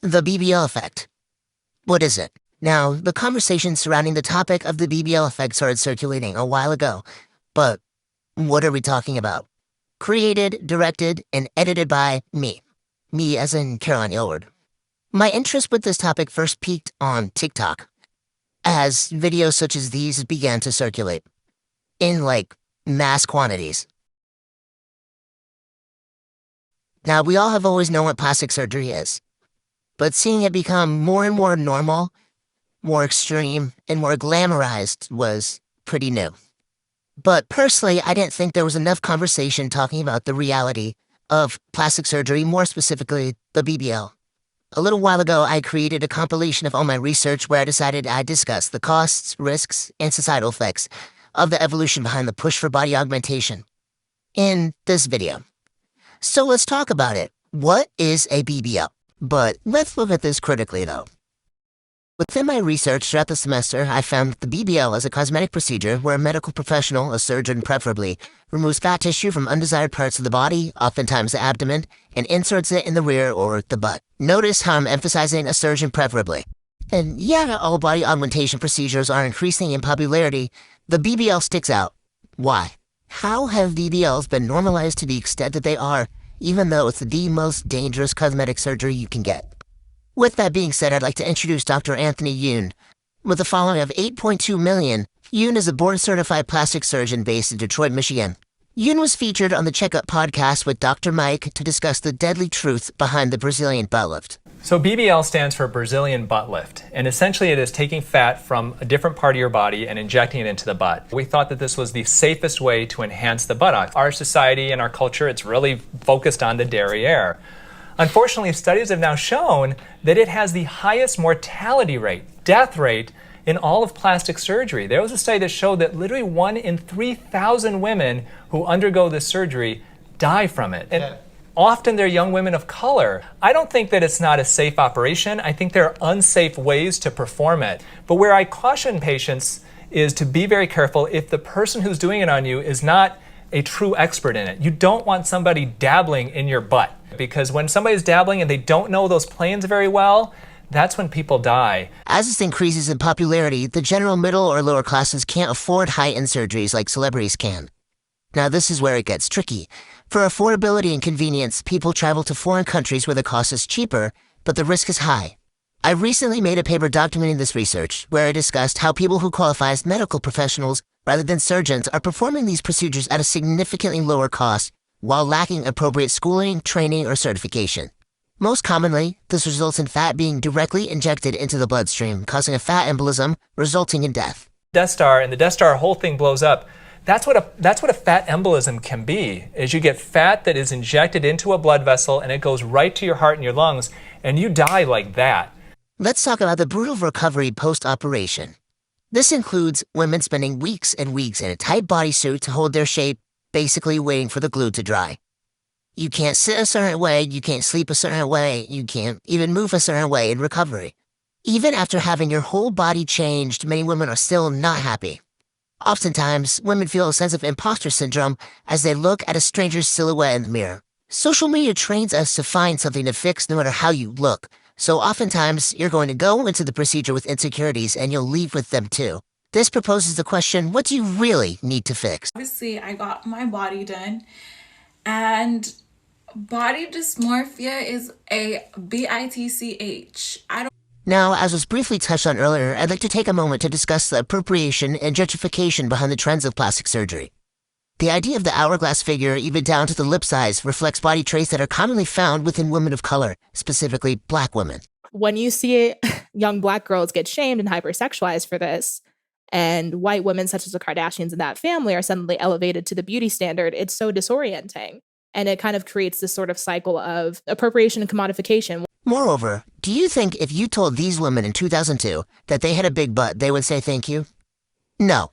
The BBL effect. What is it? Now, the conversation surrounding the topic of the BBL effect started circulating a while ago, but what are we talking about? Created, directed, and edited by me. Me as in Caroline Aylward. My interest with this topic first peaked on TikTok, as videos such as these began to circulate in, mass quantities. Now, we all have always known what plastic surgery is, but seeing it become more and more normal, more extreme, and more glamorized was pretty new. But personally, I didn't think there was enough conversation talking about the reality of plastic surgery, more specifically the BBL. A little while ago, I created a compilation of all my research where I decided I'd discuss the costs, risks, and societal effects of the evolution behind the push for body augmentation in this video. So let's talk about it. What is a BBL? But let's look at this critically, though. Within my research throughout the semester, I found that the BBL is a cosmetic procedure where a medical professional, a surgeon preferably, removes fat tissue from undesired parts of the body, oftentimes the abdomen, and inserts it in the rear or the butt. Notice how I'm emphasizing a surgeon preferably. And yeah, all body augmentation procedures are increasing in popularity. The BBL sticks out. Why? How have BBLs been normalized to the extent that they are, even though it's the most dangerous cosmetic surgery you can get? With that being said, I'd like to introduce Dr. Anthony Yoon. With a following of 8.2 million, Yoon is a board-certified plastic surgeon based in Detroit, Michigan. Yoon was featured on the Checkup podcast with Dr. Mike to discuss the deadly truth behind the Brazilian butt lift. So BBL stands for Brazilian butt lift, and essentially it is taking fat from a different part of your body and injecting it into the butt. We thought that this was the safest way to enhance the buttocks. Our society and our culture, it's really focused on the derriere. Unfortunately, studies have now shown that it has the highest mortality rate, death rate, in all of plastic surgery. There was a study that showed that literally 1 in 3,000 women who undergo this surgery die from it. And often they're young women of color. I don't think that it's not a safe operation. I think there are unsafe ways to perform it. But where I caution patients is to be very careful if the person who's doing it on you is not a true expert in it. You don't want somebody dabbling in your butt, because when somebody's dabbling and they don't know those planes very well, that's when people die. As this increases in popularity, the general middle or lower classes can't afford high-end surgeries like celebrities can. Now this is where it gets tricky. For affordability and convenience, people travel to foreign countries where the cost is cheaper, but the risk is high. I recently made a paper documenting this research, where I discussed how people who qualify as medical professionals rather than surgeons are performing these procedures at a significantly lower cost while lacking appropriate schooling, training, or certification. Most commonly, this results in fat being directly injected into the bloodstream, causing a fat embolism, resulting in death. Death Star, and the Death Star whole thing blows up. That's what a fat embolism can be, is you get fat that is injected into a blood vessel and it goes right to your heart and your lungs, and you die like that. Let's talk about the brutal recovery post-operation. This includes women spending weeks and weeks in a tight bodysuit to hold their shape, basically waiting for the glue to dry. You can't sit a certain way, you can't sleep a certain way, you can't even move a certain way in recovery. Even after having your whole body changed, many women are still not happy. Oftentimes, women feel a sense of imposter syndrome as they look at a stranger's silhouette in the mirror. Social media trains us to find something to fix no matter how you look, so oftentimes you're going to go into the procedure with insecurities and you'll leave with them too. This proposes the question, what do you really need to fix? Obviously, I got my body done, and body dysmorphia is a BITCH. Now, as was briefly touched on earlier, I'd like to take a moment to discuss the appropriation and gentrification behind the trends of plastic surgery. The idea of the hourglass figure, even down to the lip size, reflects body traits that are commonly found within women of color, specifically Black women. When you see young Black girls get shamed and hypersexualized for this, and white women such as the Kardashians and that family are suddenly elevated to the beauty standard, it's so disorienting. And it kind of creates this sort of cycle of appropriation and commodification. Moreover, do you think if you told these women in 2002 that they had a big butt, they would say thank you? No.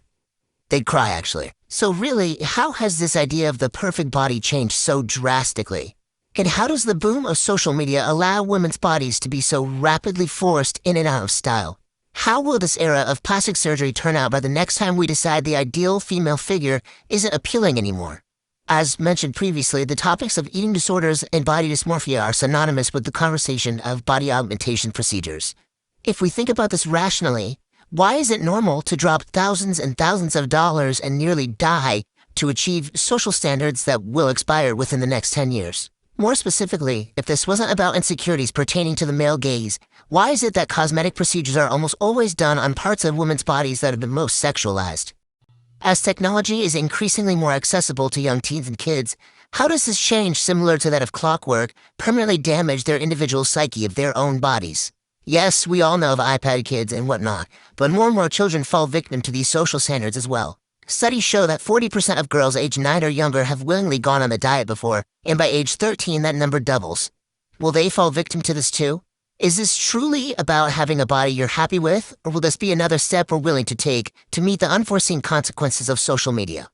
They'd cry, actually. So really, how has this idea of the perfect body changed so drastically? And how does the boom of social media allow women's bodies to be so rapidly forced in and out of style? How will this era of plastic surgery turn out by the next time we decide the ideal female figure isn't appealing anymore? As mentioned previously, the topics of eating disorders and body dysmorphia are synonymous with the conversation of body augmentation procedures. If we think about this rationally, why is it normal to drop thousands and thousands of dollars and nearly die to achieve social standards that will expire within the next 10 years? More specifically, if this wasn't about insecurities pertaining to the male gaze, why is it that cosmetic procedures are almost always done on parts of women's bodies that have been most sexualized? As technology is increasingly more accessible to young teens and kids, how does this change, similar to that of clockwork, permanently damage their individual psyche of their own bodies? Yes, we all know of iPad kids and whatnot, but more and more children fall victim to these social standards as well. Studies show that 40% of girls aged 9 or younger have willingly gone on the diet before, and by age 13 that number doubles. Will they fall victim to this too? Is this truly about having a body you're happy with, or will this be another step we're willing to take to meet the unforeseen consequences of social media?